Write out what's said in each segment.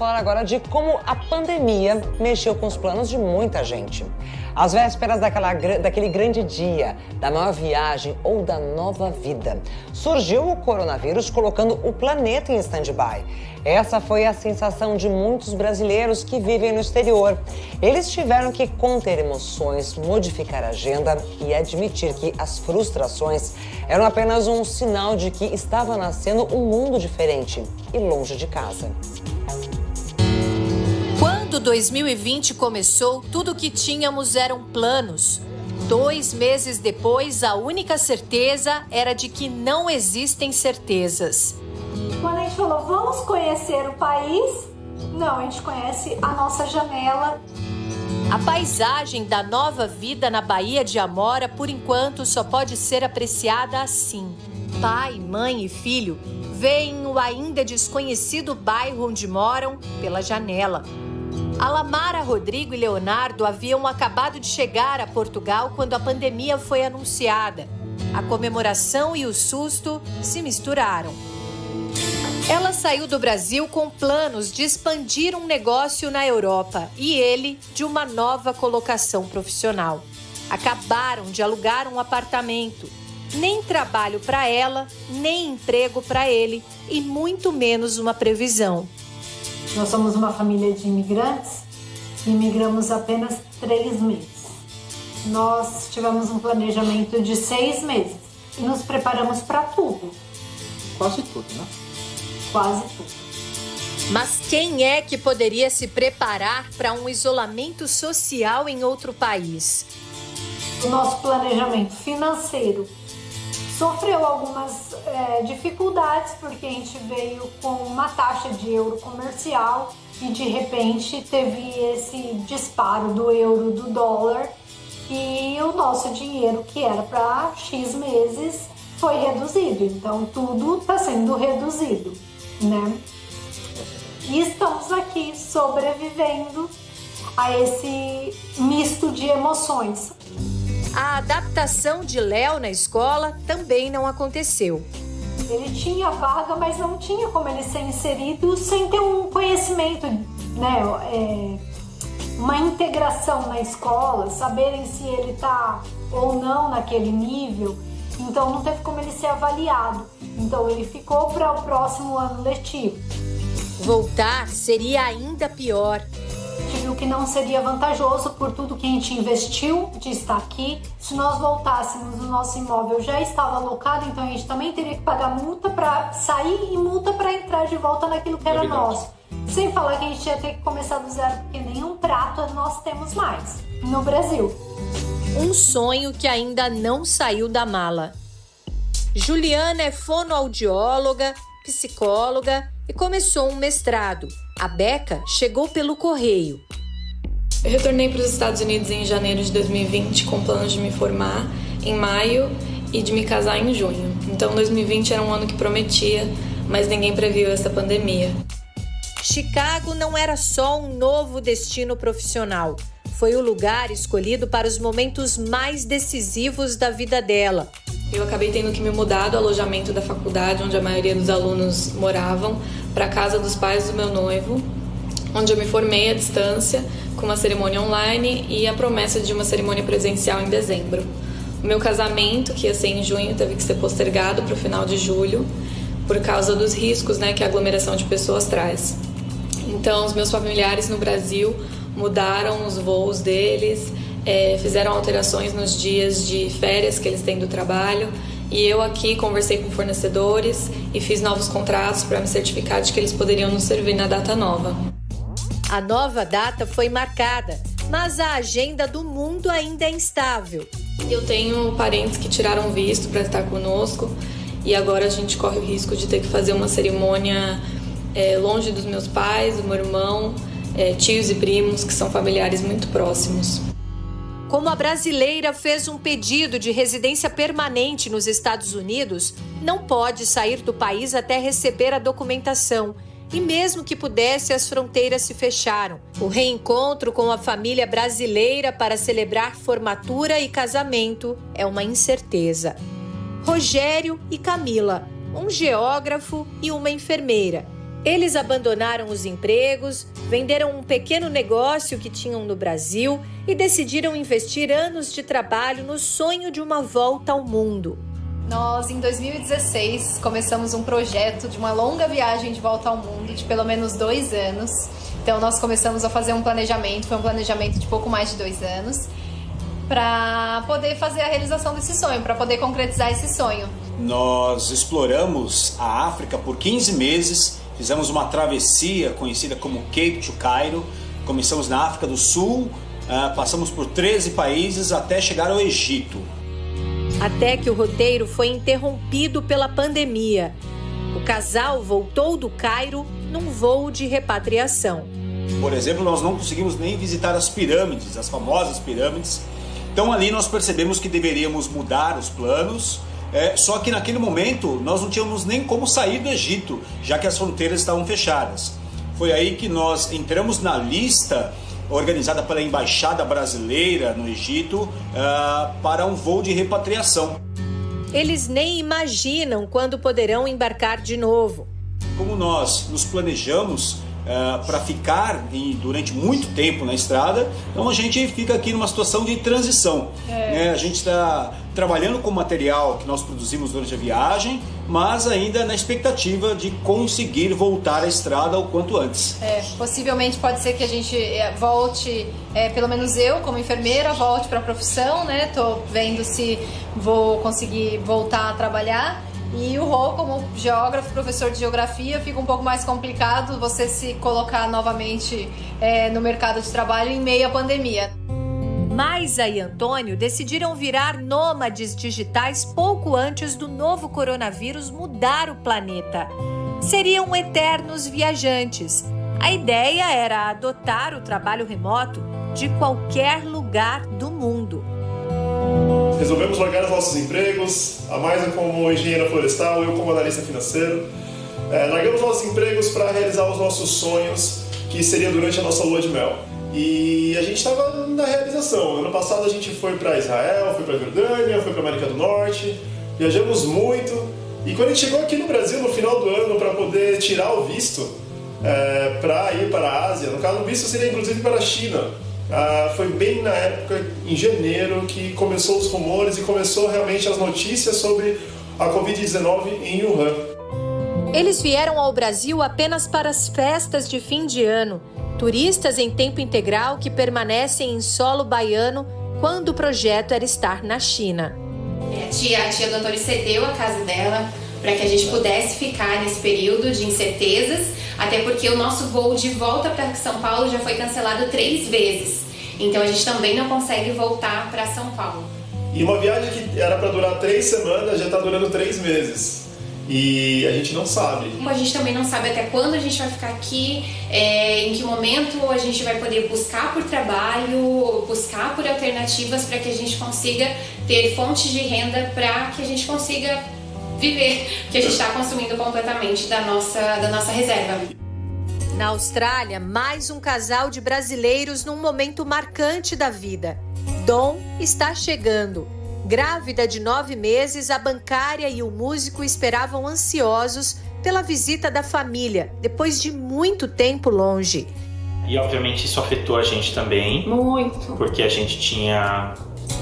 falar agora de como a pandemia mexeu com os planos de muita gente. Às vésperas daquele grande dia, da nova viagem ou da nova vida, surgiu o coronavírus colocando o planeta em stand-by. Essa foi a sensação de muitos brasileiros que vivem no exterior. Eles tiveram que conter emoções, modificar a agenda e admitir que as frustrações eram apenas um sinal de que estava nascendo um mundo diferente e longe de casa. Quando 2020 começou, tudo o que tínhamos eram planos. 2 meses depois, a única certeza era de que não existem certezas. Quando a gente falou, vamos conhecer o país, não, a gente conhece a nossa janela. A paisagem da nova vida na Baía de Amora, por enquanto, só pode ser apreciada assim. Pai, mãe e filho veem o ainda desconhecido bairro onde moram pela janela. Alamara, Rodrigo e Leonardo haviam acabado de chegar a Portugal quando a pandemia foi anunciada. A comemoração e o susto se misturaram. Ela saiu do Brasil com planos de expandir um negócio na Europa e ele de uma nova colocação profissional. Acabaram de alugar um apartamento. Nem trabalho para ela, nem emprego para ele e muito menos uma previsão. Nós somos uma família de imigrantes e imigramos apenas 3 meses. Nós tivemos um planejamento de 6 meses e nos preparamos para tudo. Quase tudo, né? Quase tudo. Mas quem é que poderia se preparar para um isolamento social em outro país? O nosso planejamento financeiro sofreu algumas dificuldades porque a gente veio com uma taxa de euro comercial e de repente teve esse disparo do euro, do dólar e o nosso dinheiro que era para X meses foi reduzido. Então tudo está sendo reduzido, né? E estamos aqui sobrevivendo a esse misto de emoções. A adaptação de Léo na escola também não aconteceu. Ele tinha vaga, mas não tinha como ele ser inserido sem ter um conhecimento, né? Uma integração na escola, saberem se ele está ou não naquele nível. Então não teve como ele ser avaliado. Então ele ficou para o próximo ano letivo. Voltar seria ainda pior. A gente viu que não seria vantajoso por tudo que a gente investiu de estar aqui. Se nós voltássemos, o nosso imóvel já estava alocado, então a gente também teria que pagar multa para sair e multa para entrar de volta naquilo que era nosso. Sem falar que a gente ia ter que começar do zero, porque nenhum prato nós temos mais no Brasil. Um sonho que ainda não saiu da mala. Juliana é fonoaudióloga, psicóloga e começou um mestrado. A Beca chegou pelo correio. Eu retornei para os Estados Unidos em janeiro de 2020 com planos de me formar em maio e de me casar em junho. Então 2020 era um ano que prometia, mas ninguém previu essa pandemia. Chicago não era só um novo destino profissional. Foi o lugar escolhido para os momentos mais decisivos da vida dela. Eu acabei tendo que me mudar do alojamento da faculdade, onde a maioria dos alunos moravam, para a casa dos pais do meu noivo, onde eu me formei à distância, com uma cerimônia online e a promessa de uma cerimônia presencial em dezembro. O meu casamento, que ia ser em junho, teve que ser postergado para o final de julho, por causa dos riscos, que a aglomeração de pessoas traz. Então, os meus familiares no Brasil mudaram os voos deles, fizeram alterações nos dias de férias que eles têm do trabalho, e eu aqui conversei com fornecedores e fiz novos contratos para me certificar de que eles poderiam nos servir na data nova. A nova data foi marcada, mas a agenda do mundo ainda é instável. Eu tenho parentes que tiraram visto para estar conosco e agora a gente corre o risco de ter que fazer uma cerimônia longe dos meus pais, do meu irmão, tios e primos, que são familiares muito próximos. Como a brasileira fez um pedido de residência permanente nos Estados Unidos, não pode sair do país até receber a documentação. E mesmo que pudesse, as fronteiras se fecharam. O reencontro com a família brasileira para celebrar formatura e casamento é uma incerteza. Rogério e Camila, um geógrafo e uma enfermeira. Eles abandonaram os empregos, venderam um pequeno negócio que tinham no Brasil e decidiram investir anos de trabalho no sonho de uma volta ao mundo. Nós, em 2016, começamos um projeto de uma longa viagem de volta ao mundo, de pelo menos 2 anos. Então, nós começamos a fazer um planejamento, foi um planejamento de pouco mais de 2 anos, para poder fazer a realização desse sonho, para poder concretizar esse sonho. Nós exploramos a África por 15 meses, fizemos uma travessia conhecida como Cape to Cairo, começamos na África do Sul, passamos por 13 países até chegar ao Egito. Até que o roteiro foi interrompido pela pandemia. O casal voltou do Cairo num voo de repatriação. Por exemplo, nós não conseguimos nem visitar as pirâmides, as famosas pirâmides. Então ali nós percebemos que deveríamos mudar os planos, só que naquele momento nós não tínhamos nem como sair do Egito, já que as fronteiras estavam fechadas. Foi aí que nós entramos na lista organizada pela Embaixada Brasileira no Egito para um voo de repatriação. Eles nem imaginam quando poderão embarcar de novo. Como nós nos planejamos para ficar durante muito tempo na estrada, então a gente fica aqui numa situação de transição. A gente está trabalhando com o material que nós produzimos durante a viagem, mas ainda na expectativa de conseguir voltar à estrada o quanto antes. Possivelmente pode ser que a gente volte, pelo menos eu como enfermeira, volte para a profissão, né? Tô vendo se vou conseguir voltar a trabalhar. E o Rô, como geógrafo, professor de geografia, fica um pouco mais complicado você se colocar novamente no mercado de trabalho em meio à pandemia. Maisa e Antônio decidiram virar nômades digitais pouco antes do novo coronavírus mudar o planeta. Seriam eternos viajantes. A ideia era adotar o trabalho remoto de qualquer lugar do mundo. Resolvemos largar os nossos empregos, a Maisa como engenheira florestal, eu como analista financeiro. Largamos nossos empregos para realizar os nossos sonhos, que seria durante a nossa lua de mel. E a gente estava na realização. Ano passado a gente foi para Israel, foi para Jordânia, foi para América do Norte, viajamos muito. E quando a gente chegou aqui no Brasil no final do ano para poder tirar o visto para ir para a Ásia, no caso o visto seria inclusive para a China. Foi bem na época, em janeiro, que começou os rumores e começou realmente as notícias sobre a Covid-19 em Wuhan. Eles vieram ao Brasil apenas para as festas de fim de ano. Turistas em tempo integral que permanecem em solo baiano quando o projeto era estar na China. A tia do Antônio cedeu a casa dela para que a gente pudesse ficar nesse período de incertezas, até porque o nosso voo de volta para São Paulo já foi cancelado 3 vezes. Então a gente também não consegue voltar para São Paulo. E uma viagem que era para durar 3 semanas já está durando 3 meses. E a gente não sabe. A gente também não sabe até quando a gente vai ficar aqui, em que momento a gente vai poder buscar por trabalho, buscar por alternativas para que a gente consiga ter fontes de renda para que a gente consiga viver, porque a gente está consumindo completamente da nossa reserva. Na Austrália, mais um casal de brasileiros num momento marcante da vida. Dom está chegando. Grávida de 9 meses, a bancária e o músico esperavam ansiosos pela visita da família, depois de muito tempo longe. E obviamente isso afetou a gente também. Muito. Porque a gente tinha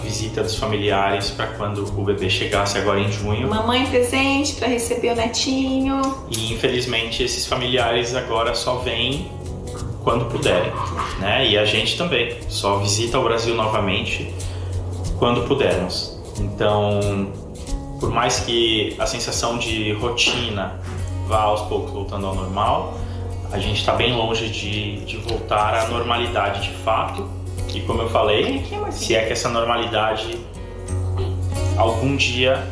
visita dos familiares para quando o bebê chegasse agora em junho. Mamãe presente para receber o netinho. E infelizmente esses familiares agora só vêm quando puderem, né? E a gente também só visita o Brasil novamente quando pudermos. Então, por mais que a sensação de rotina vá aos poucos voltando ao normal, a gente está bem longe de voltar à normalidade de fato. E como eu falei, se é que essa normalidade algum dia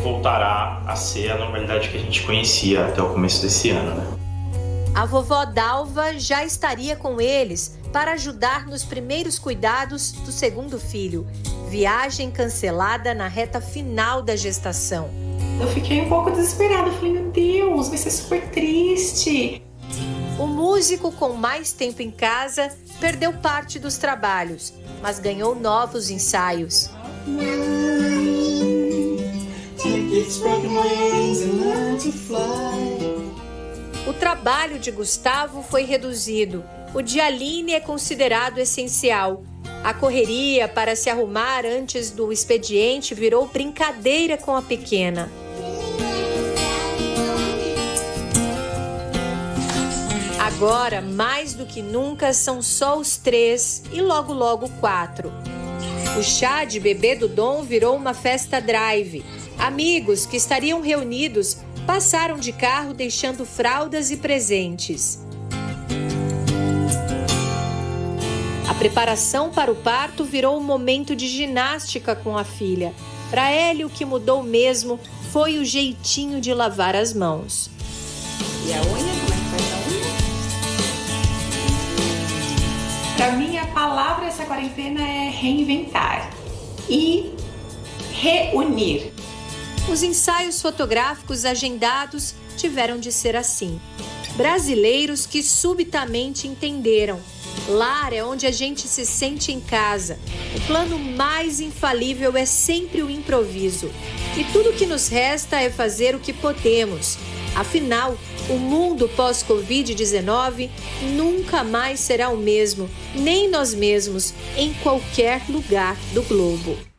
voltará a ser a normalidade que a gente conhecia até o começo desse ano, né? A vovó Dalva já estaria com eles para ajudar nos primeiros cuidados do segundo filho. Viagem cancelada na reta final da gestação. Eu fiquei um pouco desesperada, falei, meu Deus, vai ser super triste. O músico com mais tempo em casa perdeu parte dos trabalhos, mas ganhou novos ensaios. O trabalho de Gustavo foi reduzido. O de Aline é considerado essencial. A correria para se arrumar antes do expediente virou brincadeira com a pequena. Agora, mais do que nunca, são só os 3 e logo logo 4. O chá de bebê do Dom virou uma festa drive. Amigos que estariam reunidos passaram de carro deixando fraldas e presentes. A preparação para o parto virou um momento de ginástica com a filha. Para ele, o que mudou mesmo foi o jeitinho de lavar as mãos. E a unha? Como é que faz a unha? Para mim, a palavra dessa quarentena é reinventar e reunir. Os ensaios fotográficos agendados tiveram de ser assim. Brasileiros que subitamente entenderam. Lar é onde a gente se sente em casa. O plano mais infalível é sempre o improviso. E tudo que nos resta é fazer o que podemos. Afinal, o mundo pós-Covid-19 nunca mais será o mesmo, nem nós mesmos, em qualquer lugar do globo.